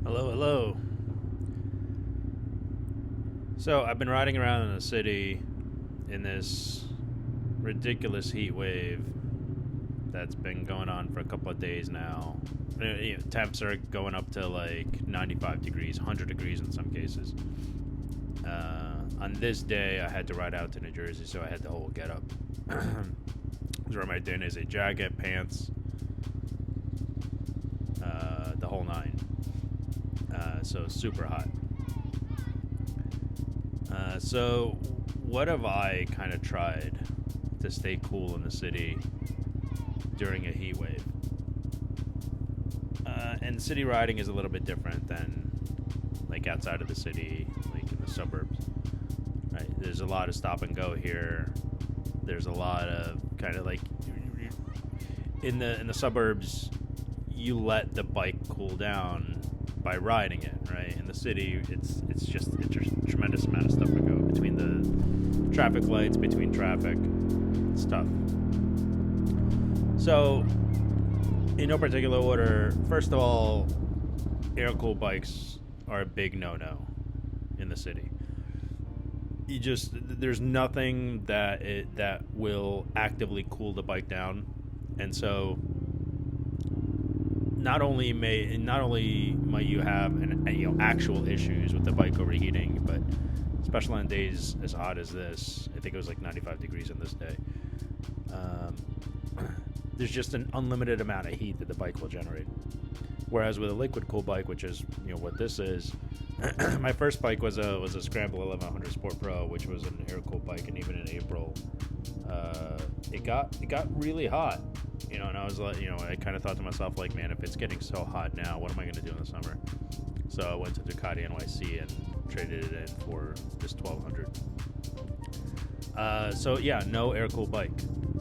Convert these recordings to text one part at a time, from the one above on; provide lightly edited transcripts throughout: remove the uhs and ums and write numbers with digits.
Hello, hello. So, I've been riding around in the city in this ridiculous heat wave that's been going on for a couple of days now. Temps are going up to like 95 degrees, 100 degrees in some cases. On this day, I had to ride out to New Jersey, so I had the whole get up. Where my din is a jacket, pants, the whole nine. So, super hot. So, what have I kind of tried to stay cool in the city during a heat wave? And city riding is a little bit different than like outside of the city, like in the suburbs. Right? There's a lot of stop and go here. There's a lot of kind of like in the suburbs, you let the bike cool down by riding it, right? In the city, it's just a tremendous amount of stuff to go between the traffic lights, between traffic. It's tough. So, in no particular order, first of all, air-cooled bikes are a big no-no in the city. There's nothing that will actively cool the bike down, and so not only might you have actual issues with the bike overheating, but especially on days as hot as this, I think it was like 95 degrees on this day. There's just an unlimited amount of heat that the bike will generate. Whereas with a liquid cool bike, which is what this is, my first bike was a Scramble 1100 Sport Pro, which was an air cooled bike, and even in April, it got really hot. And I was like, I kind of thought to myself, like, man, if it's getting so hot now, what am I going to do in the summer? So I went to Ducati NYC and traded it in for this 1200. So yeah, no air cooled bike.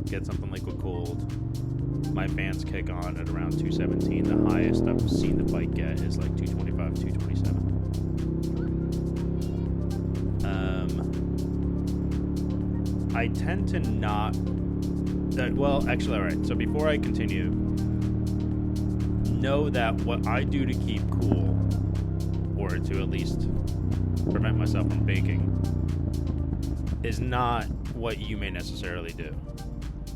Get something liquid cooled. My fans kick on at around 217. The highest I've seen the bike get is like 225, 227. I tend to not. Actually, all right. So before I continue, know that what I do to keep cool, or to at least prevent myself from baking, is not what you may necessarily do.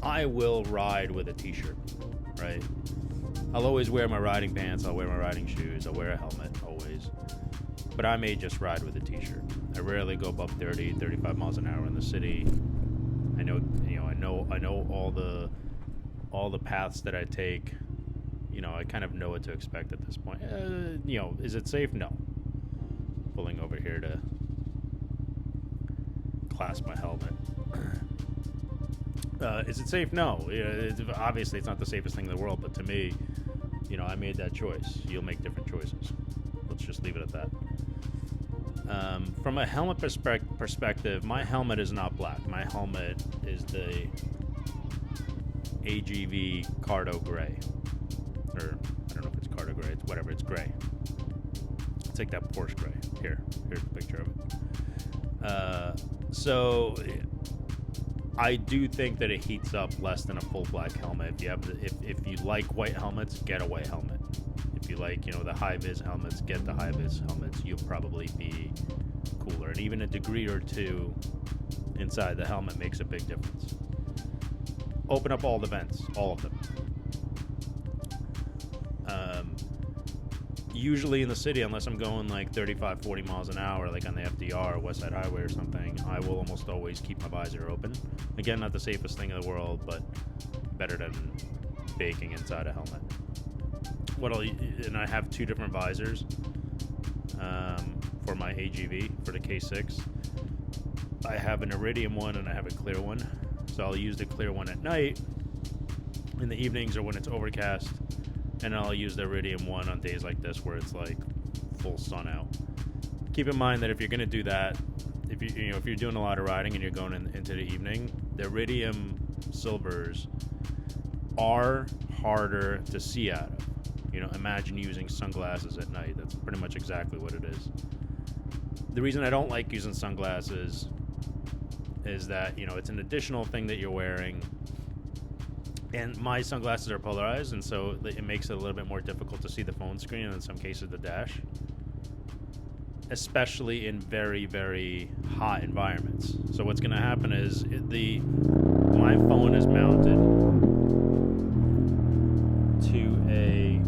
I will ride with a t-shirt, right? I'll always wear my riding pants, I'll wear my riding shoes, I'll wear a helmet, always. But I may just ride with a t-shirt. I rarely go above 30, 35 miles an hour in the city. I know all the paths that I take. I kind of know what to expect at this point. Is it safe? No. Pulling over here to clasp my helmet. Is it safe? No. Obviously, it's not the safest thing in the world, but to me, I made that choice. You'll make different choices. Let's just leave it at that. From a helmet perspective, my helmet is not black. My helmet is the AGV Cardo Gray. Or, I don't know if it's Cardo Gray. It's whatever. It's gray. It's like that Porsche gray. Here's a picture of it. So I do think that it heats up less than a full black helmet. If you like white helmets, get a white helmet. If you like, the high vis helmets, get the high vis helmets. You'll probably be cooler, and even a degree or two inside the helmet makes a big difference. Open up all the vents, all of them. Usually in the city, unless I'm going like 35, 40 miles an hour, like on the FDR or West Side Highway or something, I will almost always keep my visor open. Again, not the safest thing in the world, but better than baking inside a helmet. And I have two different visors for my AGV, for the K6. I have an iridium one and I have a clear one. So I'll use the clear one at night, in the evenings or when it's overcast. And I'll use the iridium one on days like this where it's like full sun out. Keep in mind that if you're going to do that, if you're doing a lot of riding and you're going into the evening, the iridium silvers are harder to see out of. Imagine using sunglasses at night. That's pretty much exactly what it is. The reason I don't like using sunglasses is that, it's an additional thing that you're wearing. And my sunglasses are polarized, and so it makes it a little bit more difficult to see the phone screen and in some cases the dash. Especially in very, very hot environments. So what's going to happen is my phone is mounted to a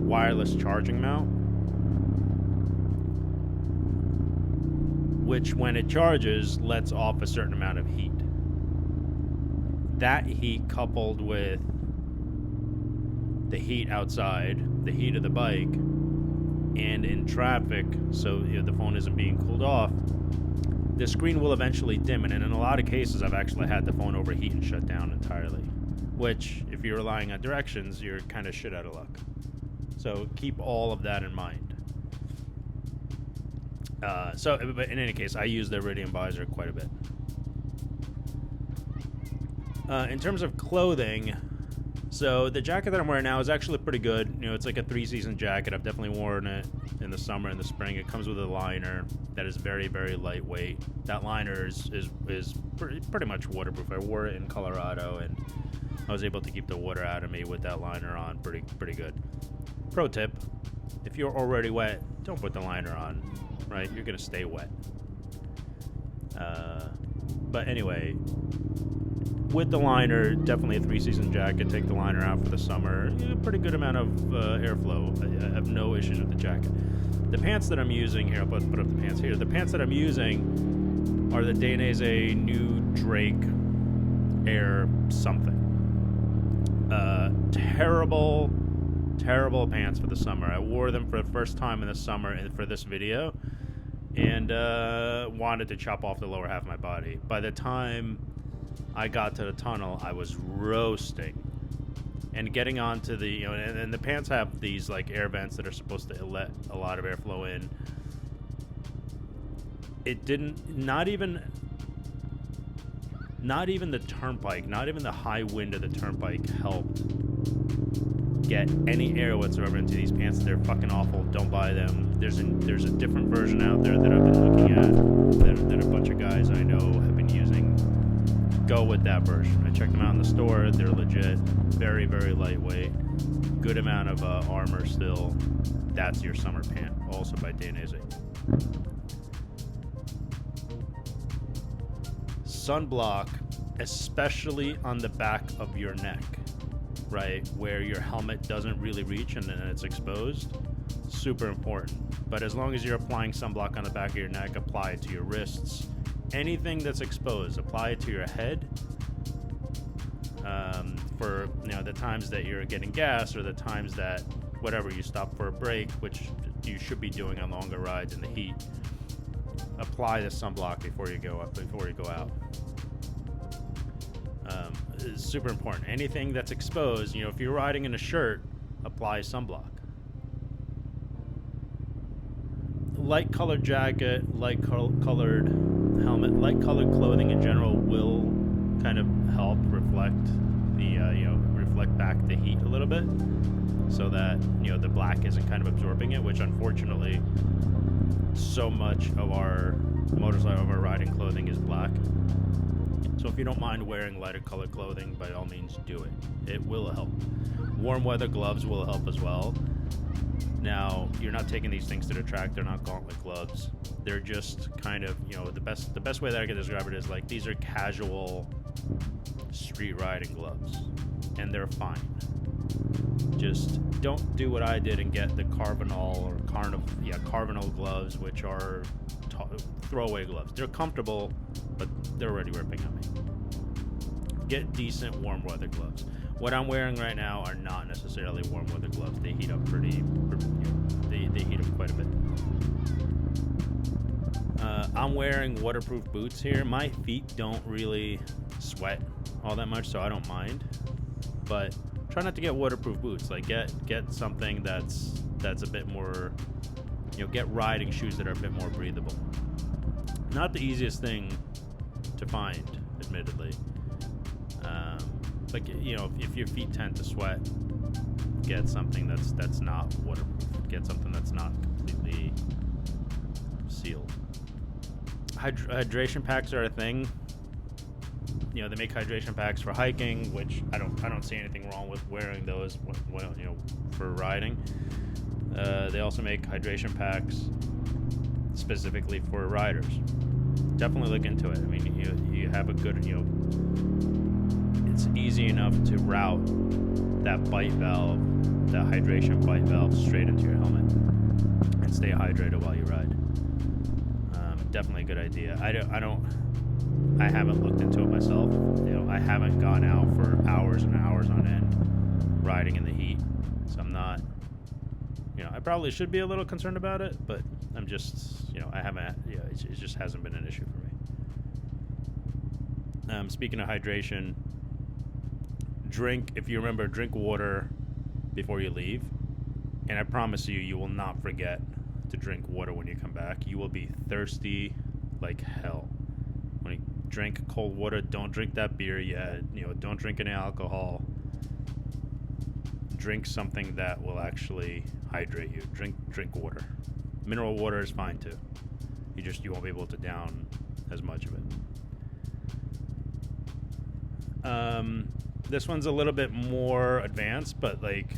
wireless charging mount, which when it charges lets off a certain amount of heat. That heat coupled with the heat outside, the heat of the bike, and in traffic, so the phone isn't being cooled off, the screen will eventually dim. And in a lot of cases, I've actually had the phone overheat and shut down entirely, which, if you're relying on directions, you're kind of shit out of luck. So keep all of that in mind. But in any case, I use the Iridium visor quite a bit. In terms of clothing, so the jacket that I'm wearing now is actually pretty good. It's like a 3-season jacket. I've definitely worn it in the summer and the spring. It comes with a liner that is very, very lightweight. That liner is pretty much waterproof. I wore it in Colorado, and I was able to keep the water out of me with that liner on pretty good. Pro tip, if you're already wet, don't put the liner on, right? You're going to stay wet. But anyway, with the liner, definitely a 3-season jacket. Take the liner out for the summer. Pretty good amount of airflow. I have no issues with the jacket. The pants that I'm using here, I'll put up the pants here. The pants that I'm using are the Dainese New Drake Air something. Terrible pants for the summer. I wore them for the first time in the summer and for this video, and wanted to chop off the lower half of my body. By the time I got to the tunnel, I was roasting. And getting onto the, and the pants have these like air vents that are supposed to let a lot of airflow in. It didn't, not even the turnpike, not even the high wind of the turnpike helped get any air whatsoever into these pants. They're fucking awful. Don't buy them. There's a different version out there that I've been looking at that a bunch of guys I know have been using. Go with that version. I checked them out in the store. They're legit. Very, very lightweight. Good amount of armor still. That's your summer pant. Also by Dainese. Sunblock, especially on the back of your neck, right, where your helmet doesn't really reach and then it's exposed. Super important. But as long as you're applying sunblock on the back of your neck, apply it to your wrists. Anything that's exposed, apply it to your head. For the times that you're getting gas, or the times that whatever you stop for a break, which you should be doing on longer rides in the heat. Apply the sunblock before you go out. It's super important. Anything that's exposed, if you're riding in a shirt, apply sunblock. Light colored jacket, light colored helmet, light colored clothing in general will kind of help reflect reflect back the heat a little bit, so that the black isn't kind of absorbing it, which unfortunately so much of our riding clothing is black. So if you don't mind wearing lighter colored clothing, by all means do it. It will help. Warm weather gloves will help as well. Now, you're not taking these things to the track. They're not gauntlet gloves. They're just kind of, the best way that I can describe it is like these are casual street riding gloves, and they're fine. Just don't do what I did and get the Carvinal gloves, which are throwaway gloves. They're comfortable, but they're already ripping on me. Get decent warm weather gloves. What I'm wearing right now are not necessarily warm weather gloves. They heat up they heat up quite a bit. I'm wearing waterproof boots here. My feet don't really sweat all that much, so I don't mind. But try not to get waterproof boots. Like get something that's a bit more, get riding shoes that are a bit more breathable. Not the easiest thing to find, admittedly. But if your feet tend to sweat, get something that's not waterproof. Get something that's not completely sealed. Hydration packs are a thing. they make hydration packs for hiking, which I don't see anything wrong with wearing those for riding. They also make hydration packs specifically for riders. Definitely look into it. I mean, you have a good, it's easy enough to route that bite valve, that hydration bite valve, straight into your helmet and stay hydrated while you ride. Definitely a good idea. I haven't looked into it myself. I haven't gone out for hours and hours on end riding in the heat, so I'm not. I probably should be a little concerned about it, but I'm just, I haven't. It just hasn't been an issue for me. Speaking of hydration, if you remember, drink water before you leave, and I promise you will not forget to drink water when you come back. You will be thirsty like hell. When you drink cold water, don't drink that beer yet. Don't drink any alcohol. Drink something that will actually hydrate you. Drink water. Mineral water is fine too. You won't be able to down as much of it. This one's a little bit more advanced, but like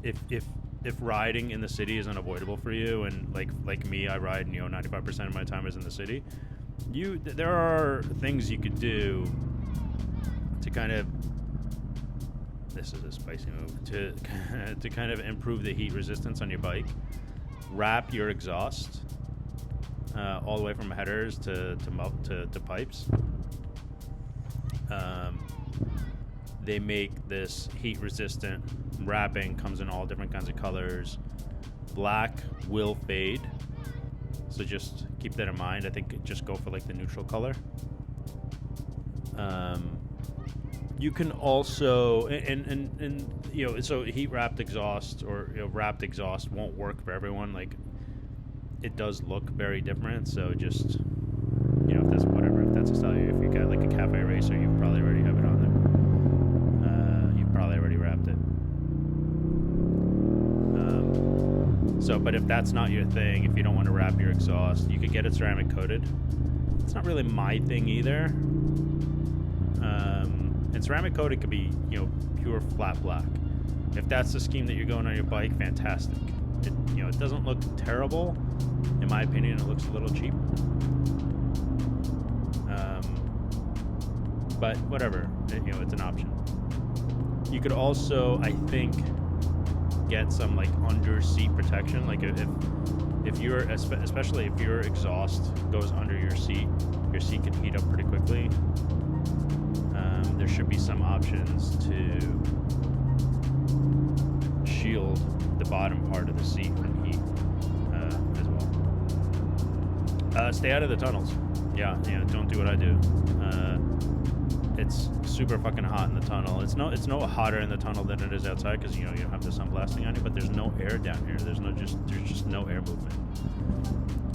if riding in the city is unavoidable for you, and like me, I ride 95% of my time is in the city. There are things you could do to kind of, this is a spicy move, to kind of improve the heat resistance on your bike. Wrap your exhaust all the way from headers to pipes. They make this heat resistant wrapping, comes in all different kinds of colors. Black will fade, so just keep that in mind. I think just go for like the neutral color. You can also so heat wrapped exhaust or wrapped exhaust won't work for everyone. Like, it does look very different, so just if that's a style, if you got like a cafe racer, you probably already have it on there. You've probably already wrapped it. But if that's not your thing, if you don't want to wrap your exhaust, you could get it ceramic coated. It's not really my thing either. And ceramic coated could be, pure flat black. If that's the scheme that you're going on your bike, fantastic. It doesn't look terrible. In my opinion, it looks a little cheap. But whatever, it's an option. You could also, I think, get some like under seat protection. Like especially if your exhaust goes under your seat can heat up pretty quickly. There should be some options to shield the bottom part of the seat from heat as well. Stay out of the tunnels. Yeah, don't do what I do. It's super fucking hot in the tunnel. It's no hotter in the tunnel than it is outside because you don't have the sun blasting on you. But there's no air down here. There's just no air movement.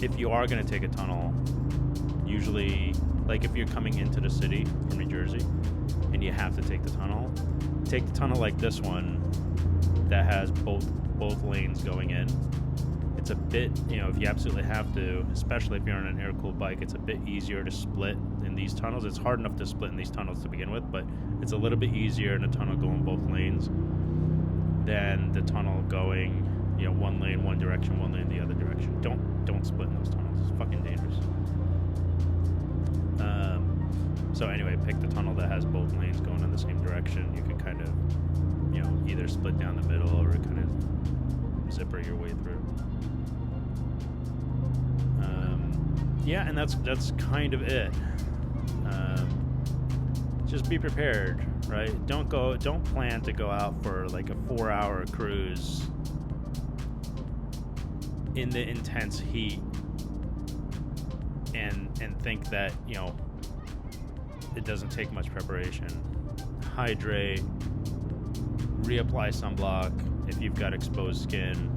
If you are gonna take a tunnel, usually like if you're coming into the city from New Jersey and you have to take the tunnel like this one that has both lanes going in. It's a bit, if you absolutely have to, especially if you're on an air-cooled bike, it's a bit easier to split in these tunnels. It's hard enough to split in these tunnels to begin with, but it's a little bit easier in a tunnel going both lanes than the tunnel going, one lane one direction, one lane the other direction. Don't split in those tunnels. It's fucking dangerous. So anyway, pick the tunnel that has both lanes going in the same direction. You can kind of, either split down the middle or kind of zipper your way through. Yeah, and that's kind of it. Just be prepared, right? Don't plan to go out for like a 4-hour cruise in the intense heat and think that, it doesn't take much preparation. Hydrate, reapply sunblock if you've got exposed skin,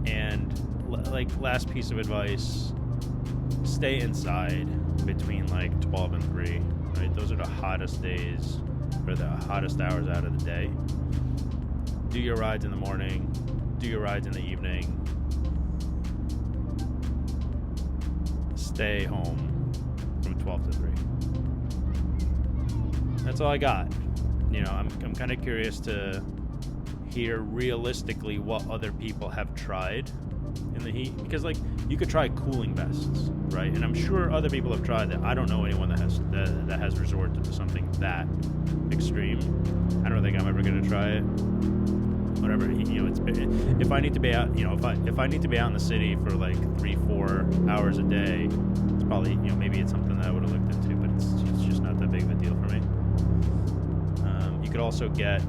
and like last piece of advice, stay inside between like 12 and 3, right? Those are the hottest days or the hottest hours out of the day. Do your rides in the morning, do your rides in the evening. Stay home from 12 to 3. that's all I got. You know, I'm kind of curious to hear realistically what other people have tried in the heat, because like you could try cooling vests, right? And I'm sure other people have tried that. I don't know anyone that has resorted to something that extreme. I don't think I'm ever gonna try it. Whatever, you know, if I need to be out, you know, if I need to be out in the city for like 3-4 hours a day, it's probably, you know, maybe it's something that I would have looked into, but it's just not that big of a deal for me. You could also get,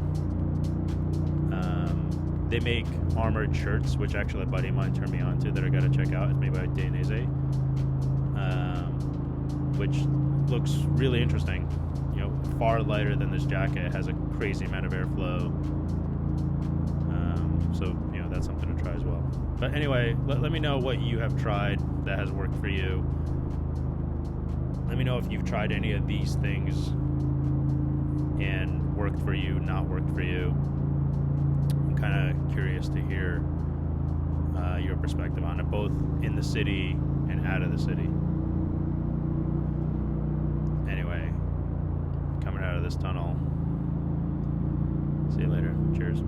they make armored shirts, which actually a buddy of mine turned me on to that I got to check out. It's made by Dainese, which looks really interesting. You know, far lighter than this jacket. It has a crazy amount of airflow. So, you know, that's something to try as well. But anyway, let me know what you have tried that has worked for you. Let me know if you've tried any of these things and worked for you, not worked for you. I'm kind of curious to hear your perspective on it, both in the city and out of the city. Anyway, coming out of this tunnel. See you later. Cheers.